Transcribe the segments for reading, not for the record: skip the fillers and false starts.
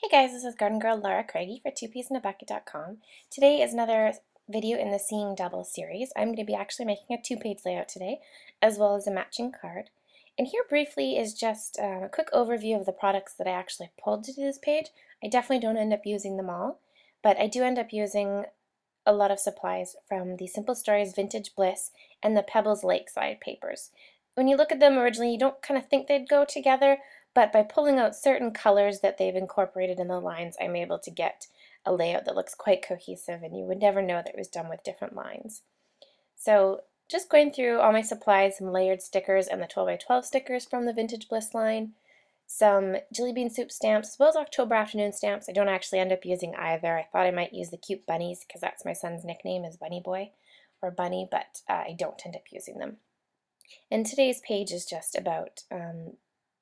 Hey guys, this is Garden Girl Laura Craigie for twopeasindabucket.com. Today is another video in the Seeing Double series. I'm going to be actually making a two-page layout today, as well as a matching card. And here briefly is just a quick overview of the products that I actually pulled to do this page. I definitely don't end up using them all, but I do end up using a lot of supplies from the Simple Stories Vintage Bliss and the Pebbles Lakeside papers. When you look at them originally, you don't kind of think they'd go together, but by pulling out certain colors that they've incorporated in the lines, I'm able to get a layout that looks quite cohesive, and you would never know that it was done with different lines. So just going through all my supplies, some layered stickers and the 12 by 12 stickers from the Vintage Bliss line, some Jelly Bean Soup stamps, as well as October Afternoon stamps. I don't actually end up using either. I thought I might use the cute bunnies because that's my son's nickname is Bunny Boy or Bunny, but I don't end up using them. And today's page is just about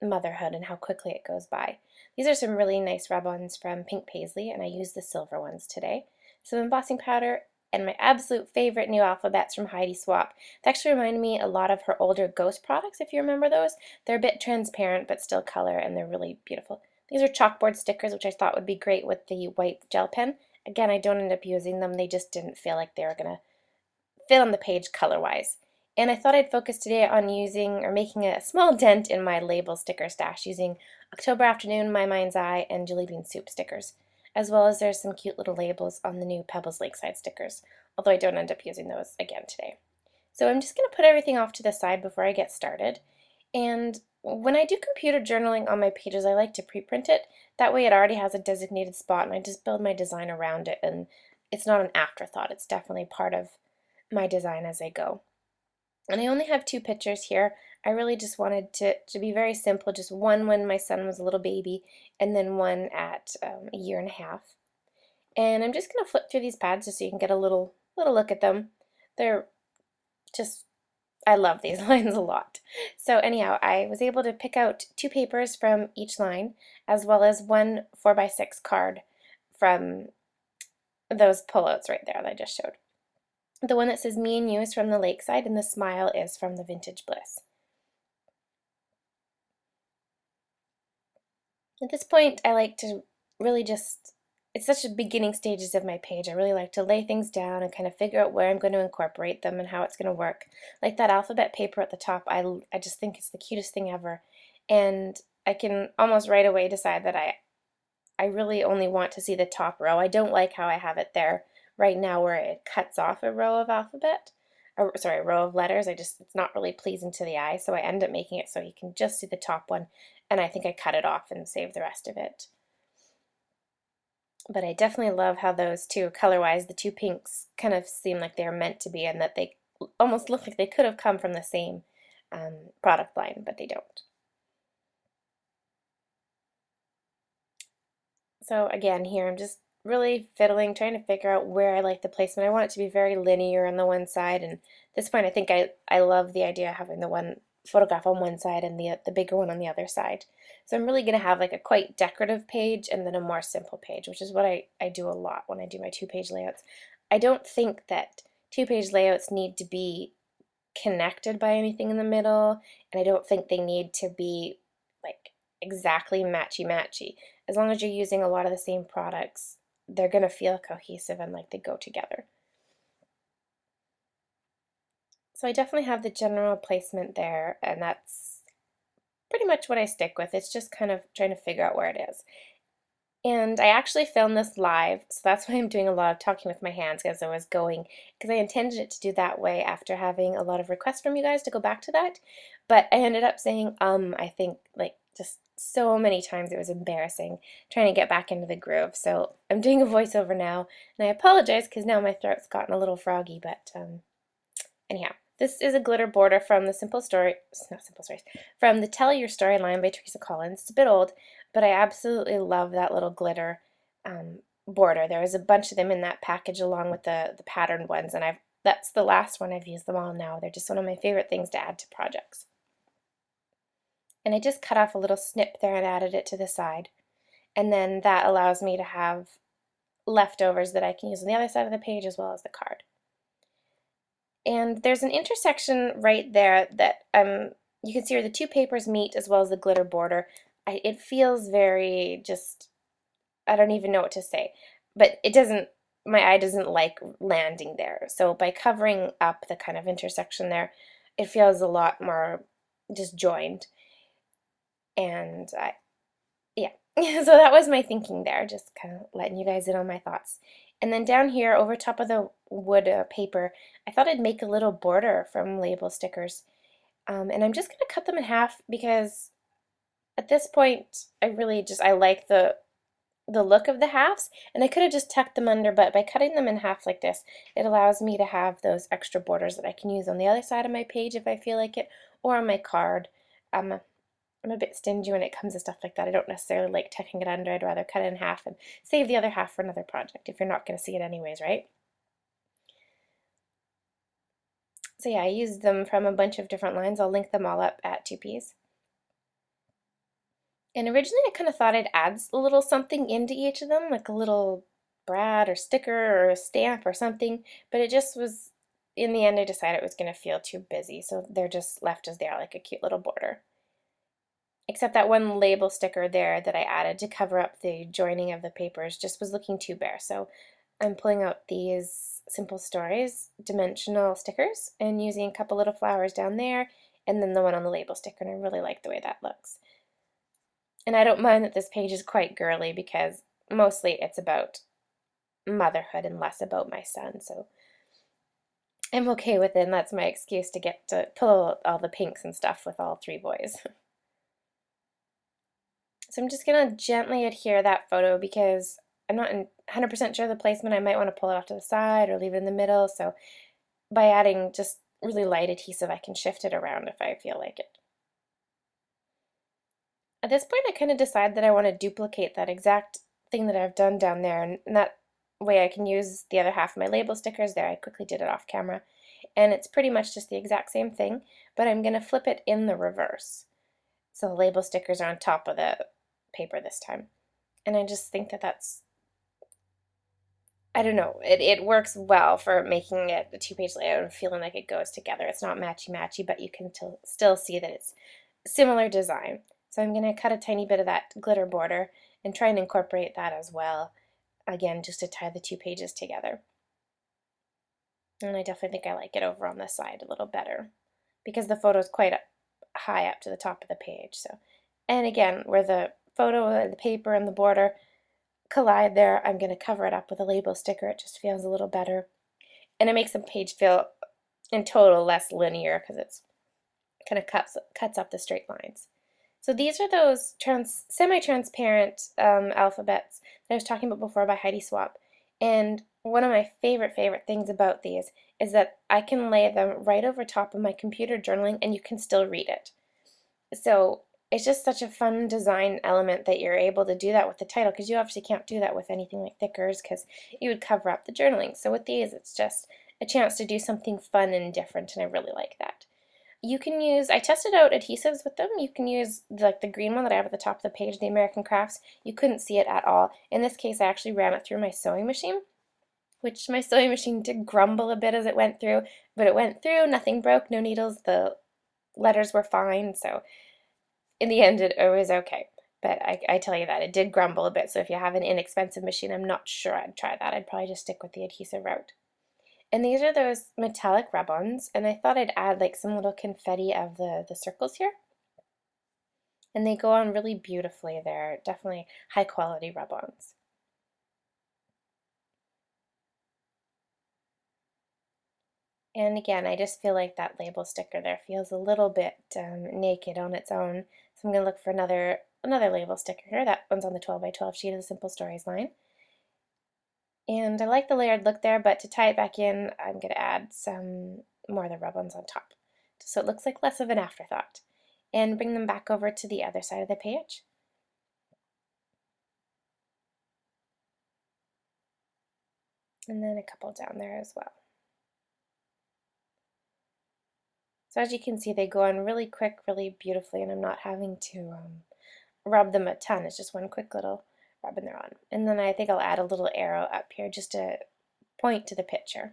motherhood and how quickly it goes by. These are some really nice rub-ons from Pink Paisley, and I used the silver ones today. Some embossing powder, and my absolute favorite new alphabets from Heidi Swapp. They actually remind me a lot of her older Ghost products, if you remember those. They're a bit transparent, but still color, and they're really beautiful. These are chalkboard stickers, which I thought would be great with the white gel pen. Again, I don't end up using them. They just didn't feel like they were going to fit on the page color-wise. And I thought I'd focus today on using or making a small dent in my label sticker stash using October Afternoon, My Mind's Eye, and Jelly Bean Soup stickers, as well as there's some cute little labels on the new Pebbles Lakeside stickers, although I don't end up using those again today. So I'm just going to put everything off to the side before I get started. And when I do computer journaling on my pages, I like to pre-print it. That way it already has a designated spot and I just build my design around it, and it's not an afterthought. It's definitely part of my design as I go. And I only have two pictures here. I really just wanted to be very simple, just one when my son was a little baby and then one at a year and a half. And I'm just going to flip through these pads just so you can get a little look at them. They're just, I love these lines a lot. So anyhow, I was able to pick out two papers from each line, as well as one 4x6 card from those pullouts right there that I just showed. The one that says Me and You is from the Lakeside, and the smile is from the Vintage Bliss. At this point, I like to really just, it's such a beginning stages of my page. I really like to lay things down and kind of figure out where I'm going to incorporate them and how it's going to work. Like that alphabet paper at the top, I just think it's the cutest thing ever. And I can almost right away decide that I really only want to see the top row. I don't like how I have it there right now where it cuts off a row of alphabet, or sorry, a row of letters. It's not really pleasing to the eye, so I end up making it so you can just see the top one, and I think I cut it off and save the rest of it. But I definitely love how those two, color-wise, the two pinks kind of seem like they're meant to be, and that they almost look like they could have come from the same product line, but they don't. So again, here I'm just really fiddling, trying to figure out where I like the placement. I want it to be very linear on the one side, and at this point I think I love the idea of having the one photograph on one side and the bigger one on the other side. So I'm really going to have like a quite decorative page and then a more simple page, which is what I do a lot when I do my two-page layouts. I don't think that two-page layouts need to be connected by anything in the middle, and I don't think they need to be like exactly matchy-matchy. As long as you're using a lot of the same products, they're going to feel cohesive and like they go together. So I definitely have the general placement there, and that's pretty much what I stick with. It's just kind of trying to figure out where it is. And I actually filmed this live, so that's why I'm doing a lot of talking with my hands as I was going, because I intended it to do that way after having a lot of requests from you guys to go back to that. But I ended up saying I think like just so many times it was embarrassing trying to get back into the groove. So I'm doing a voiceover now, and I apologize because now my throat's gotten a little froggy, but anyhow. This is a glitter border from the not Simple Stories, from the Tell Your Story line by Teresa Collins. It's a bit old, but I absolutely love that little glitter border. There was a bunch of them in that package along with the patterned ones, and that's the last one. I've used them all now. They're just one of my favorite things to add to projects. And I just cut off a little snip there and added it to the side. And then that allows me to have leftovers that I can use on the other side of the page as well as the card. And there's an intersection right there that you can see where the two papers meet as well as the glitter border. It feels very just I don't even know what to say. But it doesn't, my eye doesn't like landing there. So by covering up the kind of intersection there, it feels a lot more just joined. And yeah, so that was my thinking there, just kind of letting you guys in on my thoughts. And then down here over top of the wood paper, I thought I'd make a little border from label stickers. And I'm just going to cut them in half because at this point I like the look of the halves, and I could have just tucked them under, but by cutting them in half like this, it allows me to have those extra borders that I can use on the other side of my page if I feel like it, or on my card. I'm a bit stingy when it comes to stuff like that. I don't necessarily like tucking it under. I'd rather cut it in half and save the other half for another project if you're not going to see it anyways, right? So yeah, I used them from a bunch of different lines. I'll link them all up at 2Ps. And originally I kind of thought I'd add a little something into each of them, like a little brad or sticker or a stamp or something, but it just was, in the end I decided it was going to feel too busy, so they're just left as they are, like a cute little border. Except that one label sticker there that I added to cover up the joining of the papers just was looking too bare, so I'm pulling out these Simple Stories dimensional stickers and using a couple little flowers down there and then the one on the label sticker, and I really like the way that looks. And I don't mind that this page is quite girly because mostly it's about motherhood and less about my son, so I'm okay with it, and that's my excuse to get to pull all the pinks and stuff with all three boys. So I'm just going to gently adhere that photo because I'm not 100% sure of the placement. I might want to pull it off to the side or leave it in the middle, so by adding just really light adhesive I can shift it around if I feel like it. At this point I kind of decide that I want to duplicate that exact thing that I've done down there, and that way I can use the other half of my label stickers there. I quickly did it off camera, and it's pretty much just the exact same thing, but I'm going to flip it in the reverse. So the label stickers are on top of the paper this time. And I just think that that's, I don't know, it works well for making it a two-page layout and feeling like it goes together. It's not matchy-matchy, but you can still see that it's similar design. So I'm going to cut a tiny bit of that glitter border and try and incorporate that as well, again, just to tie the two pages together. And I definitely think I like it over on this side a little better because the photo is quite high up to the top of the page. So, and again, where the photo and the paper and the border collide there, I'm going to cover it up with a label sticker. It just feels a little better. And it makes the page feel, in total, less linear because it's kind of cuts up the straight lines. So these are those semi-transparent alphabets that I was talking about before by Heidi Swapp. And one of my favorite things about these is that I can lay them right over top of my computer journaling and you can still read it. So it's just such a fun design element that you're able to do that with the title, because you obviously can't do that with anything like thickers because you would cover up the journaling. So with these, it's just a chance to do something fun and different, and I really like that. You can use, I tested out adhesives with them. You can use like the green one that I have at the top of the page, the American Crafts. You couldn't see it at all. In this case, I actually ran it through my sewing machine, which my sewing machine did grumble a bit as it went through, but it went through, nothing broke, no needles, the letters were fine, so in the end it was okay. But I tell you that, it did grumble a bit, so if you have an inexpensive machine, I'm not sure I'd try that. I'd probably just stick with the adhesive route. And these are those metallic rub-ons, and I thought I'd add like some little confetti of the circles here. And they go on really beautifully. They're definitely high quality rub-ons. And again, I just feel like that label sticker there feels a little bit naked on its own. So I'm going to look for another label sticker here. That one's on the 12 by 12 sheet of the Simple Stories line. And I like the layered look there, but to tie it back in, I'm going to add some more of the rub-ons on top, so it looks like less of an afterthought. And bring them back over to the other side of the page. And then a couple down there as well. So as you can see, they go on really quick, really beautifully, and I'm not having to rub them a ton. It's just one quick little rub and they're on. And then I think I'll add a little arrow up here just to point to the picture.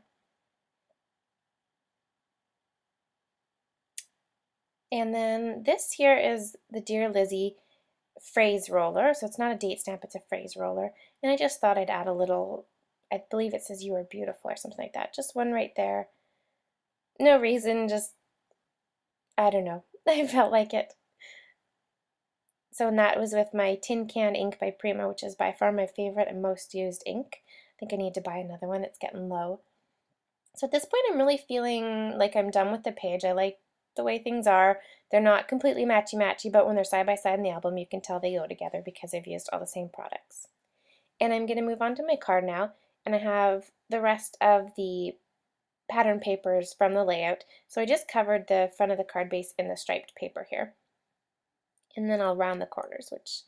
And then this here is the Dear Lizzie phrase roller, so it's not a date stamp, it's a phrase roller, and I just thought I'd add a little, I believe it says "You are beautiful" or something like that, just one right there. No reason, just, I don't know, I felt like it. So and that was with my Tin Can ink by Prima, which is by far my favorite and most used ink. I think I need to buy another one, it's getting low. So at this point I'm really feeling like I'm done with the page. I like the way things are. They're not completely matchy-matchy, but when they're side by side in the album you can tell they go together because I've used all the same products. And I'm going to move on to my card now, and I have the rest of the pattern papers from the layout. So I just covered the front of the card base in the striped paper here. And then I'll round the corners, which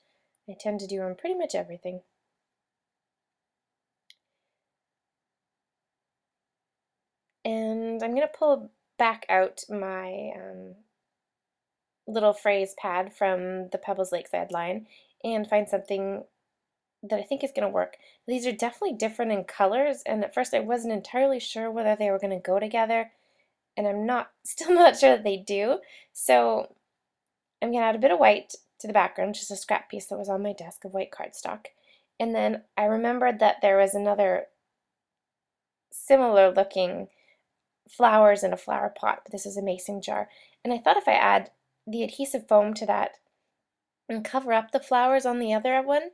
I tend to do on pretty much everything. And I'm going to pull back out my little phrase pad from the Pebbles Lakeside line and find something that I think is going to work. These are definitely different in colors, and at first I wasn't entirely sure whether they were going to go together, and I'm still not sure that they do. So I'm going to add a bit of white to the background, just a scrap piece that was on my desk of white cardstock. And then I remembered that there was another similar looking flowers in a flower pot, but this is a mason jar. And I thought if I add the adhesive foam to that and cover up the flowers on the other one,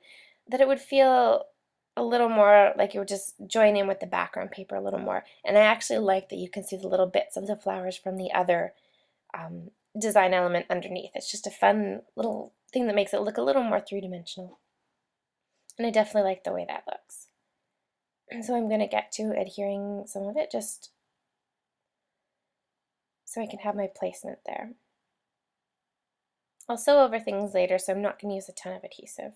that it would feel a little more like it would just join in with the background paper a little more. And I actually like that you can see the little bits of the flowers from the other design element underneath. It's just a fun little thing that makes it look a little more three-dimensional. And I definitely like the way that looks. And so I'm going to get to adhering some of it just so I can have my placement there. I'll sew over things later, so I'm not going to use a ton of adhesive.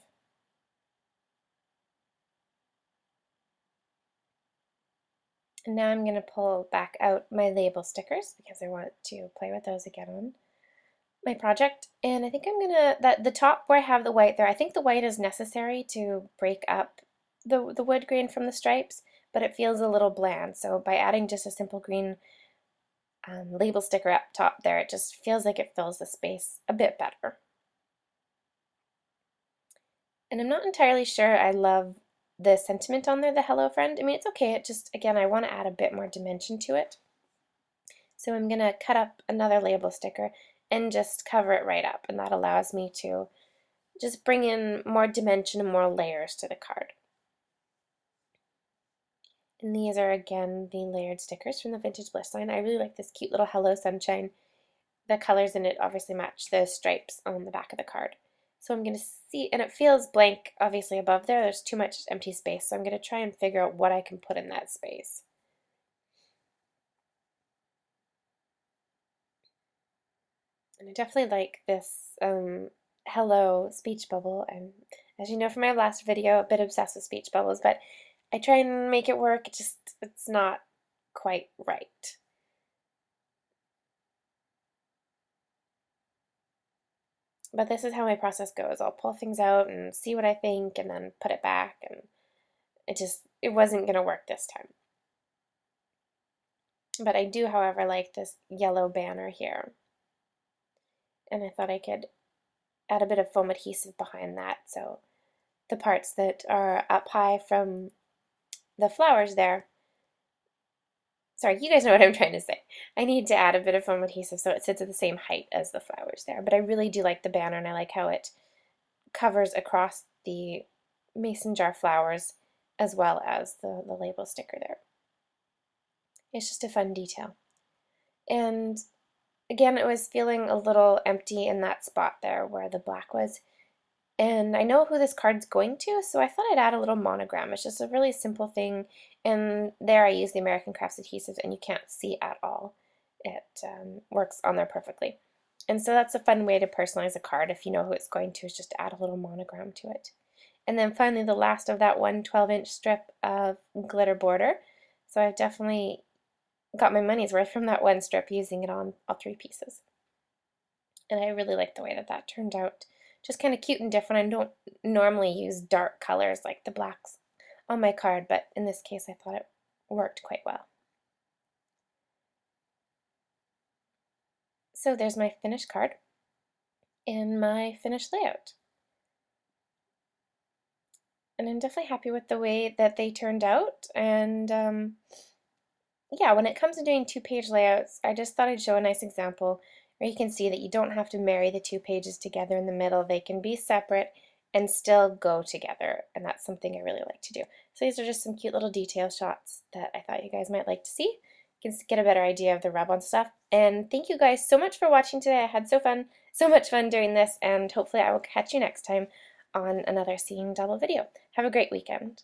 And now I'm going to pull back out my label stickers because I want to play with those again on my project. And I think I'm going to, the top where I have the white there, I think the white is necessary to break up the wood grain from the stripes, but it feels a little bland. So by adding just a simple green label sticker up top there, it just feels like it fills the space a bit better. And I'm not entirely sure I love the sentiment on there, the hello friend. I mean, it's okay, it just, again, I want to add a bit more dimension to it. So I'm going to cut up another label sticker and just cover it right up, and that allows me to just bring in more dimension and more layers to the card. And these are again the layered stickers from the Vintage Bliss line. I really like this cute little Hello Sunshine. The colors in it obviously match the stripes on the back of the card. So I'm going to see, and it feels blank obviously above there, there's too much empty space, so I'm going to try and figure out what I can put in that space. And I definitely like this hello speech bubble. I'm, as you know from my last video, a bit obsessed with speech bubbles, but I try and make it work, it's not quite right. But this is how my process goes. I'll pull things out and see what I think and then put it back, and it wasn't going to work this time. But I do, however, like this yellow banner here. And I thought I could add a bit of foam adhesive behind that, so the parts that are up high from the flowers there, sorry, you guys know what I'm trying to say. I need to add a bit of foam adhesive so it sits at the same height as the flowers there. But I really do like the banner, and I like how it covers across the mason jar flowers as well as the label sticker there. It's just a fun detail. And again, it was feeling a little empty in that spot there where the black was. And I know who this card's going to, so I thought I'd add a little monogram. It's just a really simple thing, and there I use the American Crafts adhesives, and you can't see at all. It works on there perfectly. And so that's a fun way to personalize a card if you know who it's going to, is just to add a little monogram to it. And then finally the last of that one 12-inch strip of glitter border. So I've definitely got my money's worth from that one strip using it on all three pieces. And I really like the way that that turned out. Just kind of cute and different. I don't normally use dark colors like the blacks on my card, but in this case I thought it worked quite well. So there's my finished card and my finished layout. and I'm definitely happy with the way that they turned out. And yeah, when it comes to doing two-page layouts, I just thought I'd show a nice example where you can see that you don't have to marry the two pages together in the middle. They can be separate and still go together, and that's something I really like to do. So these are just some cute little detail shots that I thought you guys might like to see. You can get a better idea of the rub-on stuff. And thank you guys so much for watching today. I had so much fun doing this, and hopefully I will catch you next time on another Seeing Double video. Have a great weekend.